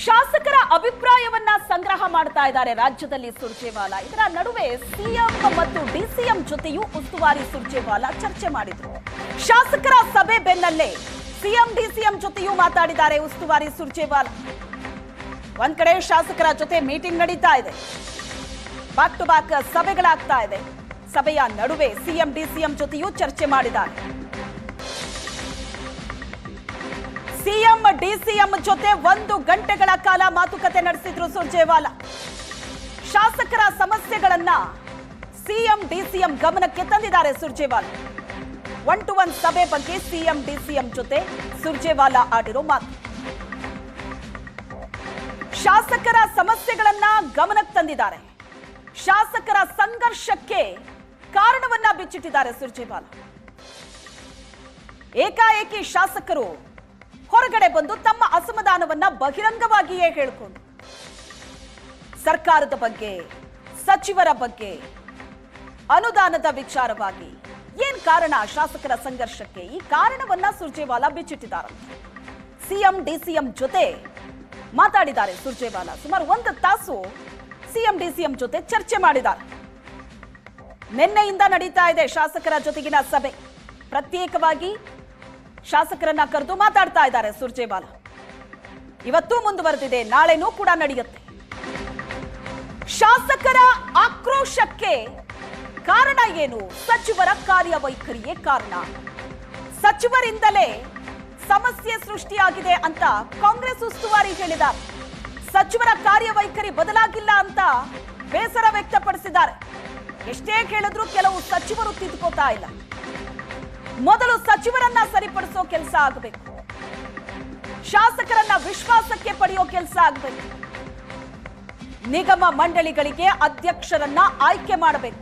ಶಾಸಕರ ಅಭಿಪ್ರಾಯವನ್ನ ಸಂಗ್ರಹ ಮಾಡ್ತಾ ಇದ್ದಾರೆ ರಾಜ್ಯದಲ್ಲಿ ಸುರ್ಜೇವಾಲಾ. ಇದರ ನಡುವೆ ಸಿಎಂ ಮತ್ತು ಡಿಸಿಎಂ ಜೊತೆಯೂ ಉಸ್ತುವಾರಿ ಸುರ್ಜೇವಾಲಾ ಚರ್ಚೆ ಮಾಡಿದ್ರು. ಶಾಸಕರ ಸಭೆ ಬೆನ್ನಲ್ಲೇ ಸಿಎಂ ಡಿಸಿಎಂ ಜೊತೆಯೂ ಮಾತಾಡಿದ್ದಾರೆ ಉಸ್ತುವಾರಿ ಸುರ್ಜೇವಾಲಾ. ಒಂದ್ ಕಡೆ ಶಾಸಕರ ಜೊತೆ ಮೀಟಿಂಗ್ ನಡೀತಾ ಇದೆ, ಬ್ಯಾಕ್ ಟು ಬ್ಯಾಕ್ ಸಭೆಗಳಾಗ್ತಾ ಇದೆ. ಸಭೆಯ ನಡುವೆ ಸಿಎಂ ಡಿಸಿಎಂ ಜೊತೆಯೂ ಚರ್ಚೆ ಮಾಡಿದ್ದಾರೆ. ಸಿಎಂ ಡಿಸಿಎಂ ಜೊತೆ 1 ಗಂಟೆಗಳ ಕಾಲ ಮಾತುಕತೆ ನಡೆಸಿದ್ರು ಸುರ್ಜೇವಾಲಾ. ಶಾಸಕರ ಸಮಸ್ಯೆಗಳನ್ನ ಸಿಎಂ ಡಿಸಿಎಂ ಗಮನಕ್ಕೆ ತಂದಿದ್ದಾರೆ ಸುರ್ಜೇವಾಲಾ. 1-to-1 ಸಭೆ ಬಗ್ಗೆ ಸಿಎಂ ಡಿಸಿಎಂ ಜೊತೆ ಸುರ್ಜೇವಾಲಾ ಆಡಿರೋ ಮಾತು. ಶಾಸಕರ ಸಮಸ್ಯೆಗಳನ್ನ ಗಮನಕ್ಕೆ ತಂದಿದ್ದಾರೆ. ಶಾಸಕರ ಸಂಘರ್ಷಕ್ಕೆ ಕಾರಣವನ್ನ ಬಿಚ್ಚಿಟ್ಟಿದ್ದಾರೆ ಸುರ್ಜೇವಾಲಾ. ಏಕಾಏಕಿ ಶಾಸಕರು ಹೊರಗಡೆ ಬಂದು ತಮ್ಮ ಅಸಮಾಧಾನವನ್ನ ಬಹಿರಂಗವಾಗಿಯೇ ಹೇಳಿಕೊಂಡು ಸರ್ಕಾರದ ಬಗ್ಗೆ, ಸಚಿವರ ಬಗ್ಗೆ, ಅನುದಾನದ ವಿಚಾರವಾಗಿ ಏನ್ ಕಾರಣ ಶಾಸಕರ ಸಂಘರ್ಷಕ್ಕೆ, ಈ ಕಾರಣವನ್ನ ಸುರ್ಜೇವಾಲಾ ಬಿಚ್ಚಿಟ್ಟಿದ್ದಾರೆ. ಸಿಎಂ ಡಿಸಿಎಂ ಜೊತೆ ಮಾತಾಡಿದ್ದಾರೆ ಸುರ್ಜೇವಾಲಾ. ಸುಮಾರು 1 ತಾಸು ಸಿಎಂ ಡಿಸಿಎಂ ಜೊತೆ ಚರ್ಚೆ ಮಾಡಿದ್ದಾರೆ. ನಿನ್ನೆಯಿಂದ ನಡೀತಾ ಇದೆ ಶಾಸಕರ ಜೊತೆಗಿನ ಸಭೆ. ಪ್ರತ್ಯೇಕವಾಗಿ ಶಾಸಕರನ್ನ ಕರೆದು ಮಾತಾಡ್ತಾ ಇದ್ದಾರೆ ಸುರ್ಜೇವಾಲಾ. ಇವತ್ತು ಮುಂದುವರೆದಿದೆ, ನಾಳೆನೂ ಕೂಡ ನಡೆಯುತ್ತೆ. ಶಾಸಕರ ಆಕ್ರೋಶಕ್ಕೆ ಕಾರಣ ಏನು? ಸಚಿವರ ಕಾರ್ಯವೈಖರಿಯೇ ಕಾರಣ. ಸಚಿವರಿಂದಲೇ ಸಮಸ್ಯೆ ಸೃಷ್ಟಿಯಾಗಿದೆ ಅಂತ ಕಾಂಗ್ರೆಸ್ ಉಸ್ತುವಾರಿ ಹೇಳಿದ್ದಾರೆ. ಸಚಿವರ ಕಾರ್ಯವೈಖರಿ ಬದಲಾಗಿಲ್ಲ ಅಂತ ಬೇಸರ ವ್ಯಕ್ತಪಡಿಸಿದ್ದಾರೆ. ಎಷ್ಟೇ ಕೇಳಿದ್ರು ಕೆಲವು ಸಚಿವರು ತಿದ್ದುಕೋತಾ ಇಲ್ಲ. ಮೊದಲು ಸಚಿವರನ್ನ ಸರಿಪಡಿಸೋ ಕೆಲಸ ಆಗಬೇಕು. ಶಾಸಕರನ್ನ ವಿಶ್ವಾಸಕ್ಕೆ ಪಡೆಯೋ ಕೆಲಸ ಆಗಬೇಕು. ನಿಗಮ ಮಂಡಳಿಗಳಿಗೆ ಅಧ್ಯಕ್ಷರನ್ನ ಆಯ್ಕೆ ಮಾಡಬೇಕು.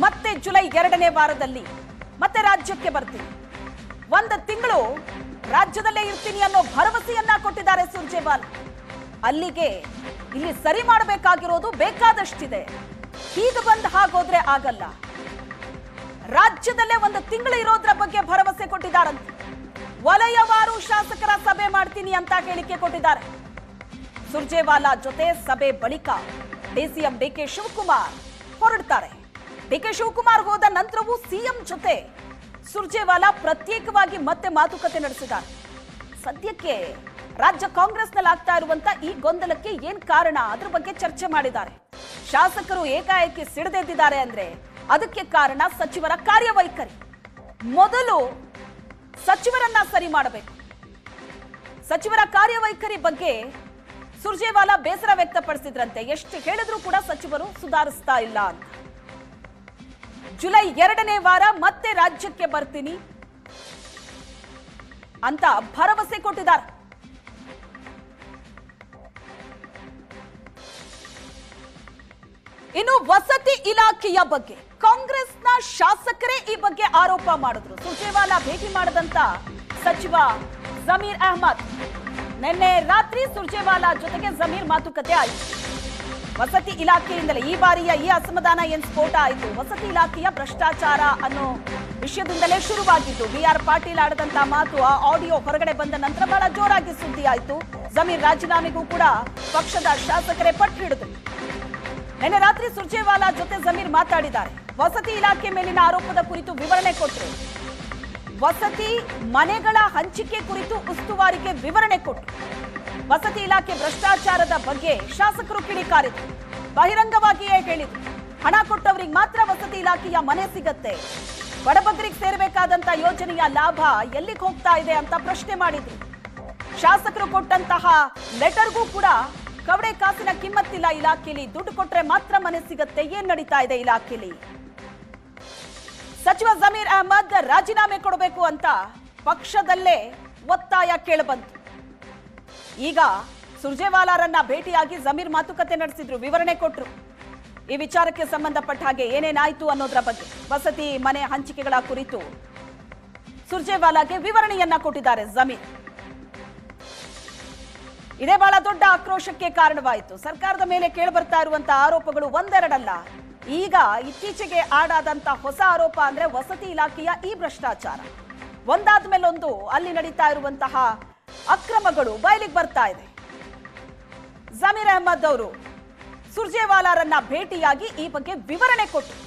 ಮತ್ತೆ ಜುಲೈ 2ನೇ ವಾರದಲ್ಲಿ ಮತ್ತೆ ರಾಜ್ಯಕ್ಕೆ ಬರ್ತೀನಿ, 1 ತಿಂಗಳು ರಾಜ್ಯದಲ್ಲೇ ಇರ್ತೀನಿ ಅನ್ನೋ ಭರವಸೆಯನ್ನ ಕೊಟ್ಟಿದ್ದಾರೆ ಸುರ್ಜೇವಾಲಾ. ಅಲ್ಲಿಗೆ ಇಲ್ಲಿ ಸರಿ ಮಾಡಬೇಕಾಗಿರೋದು ಬೇಕಾದಷ್ಟಿದೆ. ಹೀಗೆ ಬಂದು ಹಾಗೋದ್ರೆ ಆಗಲ್ಲ. ರಾಜ್ಯದಲ್ಲೇ 1 ತಿಂಗಳು ಇರೋದ್ರ ಬಗ್ಗೆ ಭರವಸೆ ಕೊಟ್ಟಿದ್ದಾರಂತೆ. ವಲಯವಾರು ಶಾಸಕರ ಸಭೆ ಮಾಡ್ತೀನಿ ಅಂತ ಹೇಳಿಕೆ ಕೊಟ್ಟಿದ್ದಾರೆ. ಸುರ್ಜೇವಾಲಾ ಜೊತೆ ಸಭೆ ಬಳಿಕ ಡಿಸಿಎಂ ಡಿಕೆ ಶಿವಕುಮಾರ್ ಹೊರಡ್ತಾರೆ. ಡಿಕೆ ಶಿವಕುಮಾರ್ ಹೋದ ನಂತರವೂ ಸಿಎಂ ಜೊತೆ ಸುರ್ಜೇವಾಲಾ ಪ್ರತ್ಯೇಕವಾಗಿ ಮತ್ತೆ ಮಾತುಕತೆ ನಡೆಸಿದ್ದಾರೆ. ಸದ್ಯಕ್ಕೆ ರಾಜ್ಯ ಕಾಂಗ್ರೆಸ್ನಲ್ಲಿ ಆಗ್ತಾ ಇರುವಂತ ಈ ಗೊಂದಲಕ್ಕೆ ಏನ್ ಕಾರಣ, ಅದ್ರ ಬಗ್ಗೆ ಚರ್ಚೆ ಮಾಡಿದ್ದಾರೆ. ಶಾಸಕರು ಏಕಾಏಕಿ ಸಿಡಿದೆದ್ದಿದ್ದಾರೆ ಅಂದ್ರೆ ಅದಕ್ಕೆ ಕಾರಣ ಸಚಿವರ ಕಾರ್ಯವೈಖರಿ. ಮೊದಲು ಸಚಿವರನ್ನ ಸರಿ ಮಾಡಬೇಕು. ಸಚಿವರ ಕಾರ್ಯವೈಖರಿ ಬಗ್ಗೆ ಸುರ್ಜೇವಾಲಾ ಬೇಸರ ವ್ಯಕ್ತಪಡಿಸಿದ್ರಂತೆ. ಎಷ್ಟು ಹೇಳಿದ್ರೂ ಕೂಡ ಸಚಿವರು ಸುಧಾರಿಸ್ತಾ ಇಲ್ಲ ಅಂತ. ಜುಲೈ 2ನೇ ವಾರ ಮತ್ತೆ ರಾಜ್ಯಕ್ಕೆ ಬರ್ತೀನಿ ಅಂತ ಭರವಸೆ ಕೊಟ್ಟಿದ್ದಾರೆ. ಇನ್ನು ವಸತಿ ಇಲಾಖೆಯ ಬಗ್ಗೆ ಕಾಂಗ್ರೆಸ್ನ ಶಾಸಕರೇ ಈ ಬಗ್ಗೆ ಆರೋಪ ಮಾಡಿದ್ರು. ಸುರ್ಜೇವಾಲಾ ಭೇಟಿ ಮಾಡದಂತ ಸಚಿವ ಜಮೀರ್ ಅಹ್ಮದ್ ನಿನ್ನೆ ರಾತ್ರಿ ಸುರ್ಜೇವಾಲಾ ಜೊತೆಗೆ ಜಮೀರ್ ಮಾತುಕತೆ ಆಯಿತು. ವಸತಿ ಇಲಾಖೆಯಿಂದಲೇ ಈ ಬಾರಿಯ ಈ ಅಸಮಾಧಾನ ಏನ್ ಸ್ಫೋಟ ಆಯಿತು, ವಸತಿ ಇಲಾಖೆಯ ಭ್ರಷ್ಟಾಚಾರ ಅನ್ನೋ ವಿಷಯದಿಂದಲೇ ಶುರುವಾಗಿದ್ದು. BR ಪಾಟೀಲ್ ಆಡದಂತ ಮಾತು, ಆ ಆಡಿಯೋ ಹೊರಗಡೆ ಬಂದ ನಂತರ ಬಹಳ ಜೋರಾಗಿ ಸುದ್ದಿ ಆಯಿತು. ಜಮೀರ್ ರಾಜೀನಾಮೆಗೂ ಕೂಡ ಪಕ್ಷದ ಶಾಸಕರೇ ಪಟ್ಟು ಹಿಡಿದ್ರು. ನಿನ್ನೆ ರಾತ್ರಿ ಸುರ್ಜೇವಾಲಾ ಜೊತೆ ಜಮೀರ್ ಮಾತಾಡಿದ್ದಾರೆ. ವಸತಿ ಇಲಾಖೆ ಮೇಲಿನ ಆರೋಪದ ಕುರಿತು ವಿವರಣೆ ಕೊಟ್ಟರು. ವಸತಿ ಮನೆಗಳ ಹಂಚಿಕೆ ಕುರಿತು ಉಸ್ತುವಾರಿಗೆ ವಿವರಣೆ ಕೊಟ್ಟರು. ವಸತಿ ಇಲಾಖೆ ಭ್ರಷ್ಟಾಚಾರದ ಬಗ್ಗೆ ಶಾಸಕರು ಕಿಡಿಕಾರಿದ್ರು. ಬಹಿರಂಗವಾಗಿಯೇ ಹೇಳಿದ್ರು, ಹಣ ಕೊಟ್ಟವರಿಗೆ ಮಾತ್ರ ವಸತಿ ಇಲಾಖೆಯ ಮನೆ ಸಿಗತ್ತೆ, ಬಡಬಗ್ಗರಿಗೆ ಸೇರಬೇಕಾದಂತ ಯೋಜನೆಯ ಲಾಭ ಎಲ್ಲಿಗೆ ಹೋಗ್ತಾ ಇದೆ ಅಂತ ಪ್ರಶ್ನೆ ಮಾಡಿದ್ರು. ಶಾಸಕರು ಕೊಟ್ಟಂತಹ ಲೆಟರ್ಗೂ ಕೂಡ ಕವಡೆ ಕಾಸಿನ ಕಿಮ್ಮತ್ತಿಲ್ಲ ಇಲಾಖೆಯಲ್ಲಿ, ದುಡ್ಡು ಕೊಟ್ರೆ ಮಾತ್ರ ಮನೆ ಸಿಗತ್ತೆ, ಏನ್ ನಡೀತಾ ಇದೆ ಇಲಾಖೆಯಲ್ಲಿ? ಸಚಿವ ಜಮೀರ್ ಅಹ್ಮದ್ ರಾಜೀನಾಮೆ ಕೊಡಬೇಕು ಅಂತ ಪಕ್ಷದಲ್ಲೇ ಒತ್ತಾಯ ಕೇಳಬಂತು. ಈಗ ಸುರ್ಜೇವಾಲಾರನ್ನ ಭೇಟಿಯಾಗಿ ಜಮೀರ್ ಮಾತುಕತೆ ನಡೆಸಿದ್ರು, ವಿವರಣೆ ಕೊಟ್ರು. ಈ ವಿಚಾರಕ್ಕೆ ಸಂಬಂಧಪಟ್ಟ ಹಾಗೆ ಏನೇನಾಯ್ತು ಅನ್ನೋದ್ರ ಬಗ್ಗೆ, ವಸತಿ ಮನೆ ಹಂಚಿಕೆಗಳ ಕುರಿತು ಸುರ್ಜೇವಾಲಾಗೆ ವಿವರಣೆಯನ್ನ ಕೊಟ್ಟಿದ್ದಾರೆ ಜಮೀರ್. ಇದೇ ಬಹಳ ದೊಡ್ಡ ಆಕ್ರೋಶಕ್ಕೆ ಕಾರಣವಾಯಿತು. ಸರ್ಕಾರದ ಮೇಲೆ ಕೇಳಿಬರ್ತಾ ಇರುವಂತಹ ಆರೋಪಗಳು ಒಂದೆರಡಲ್ಲ. ಈಗ ಇತ್ತೀಚೆಗೆ ಆಡಾದಂತ ಹೊಸ ಆರೋಪ ಅಂದ್ರೆ ವಸತಿ ಇಲಾಖೆಯ ಈ ಭ್ರಷ್ಟಾಚಾರ. ಒಂದಾದ ಮೇಲೊಂದು ಅಲ್ಲಿ ನಡೀತಾ ಇರುವಂತಹ ಅಕ್ರಮಗಳು ಬಯಲಿಗೆ ಬರ್ತಾ ಇದೆ. ಜಮೀರ್ ಅಹ್ಮದ್ ಅವರು ಸುರ್ಜೇವಾಲಾರನ್ನ ಭೇಟಿಯಾಗಿ ಈ ಬಗ್ಗೆ ವಿವರಣೆ ಕೊಟ್ಟರು.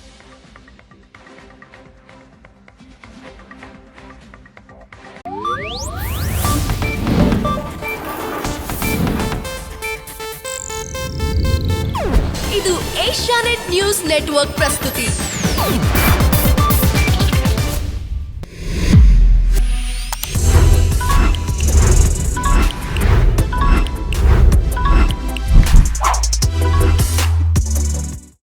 ಇದು ಏಷ್ಯಾನೆಟ್ ನ್ಯೂಸ್ ನೆಟ್ವರ್ಕ್ ಪ್ರಸ್ತುತಿ.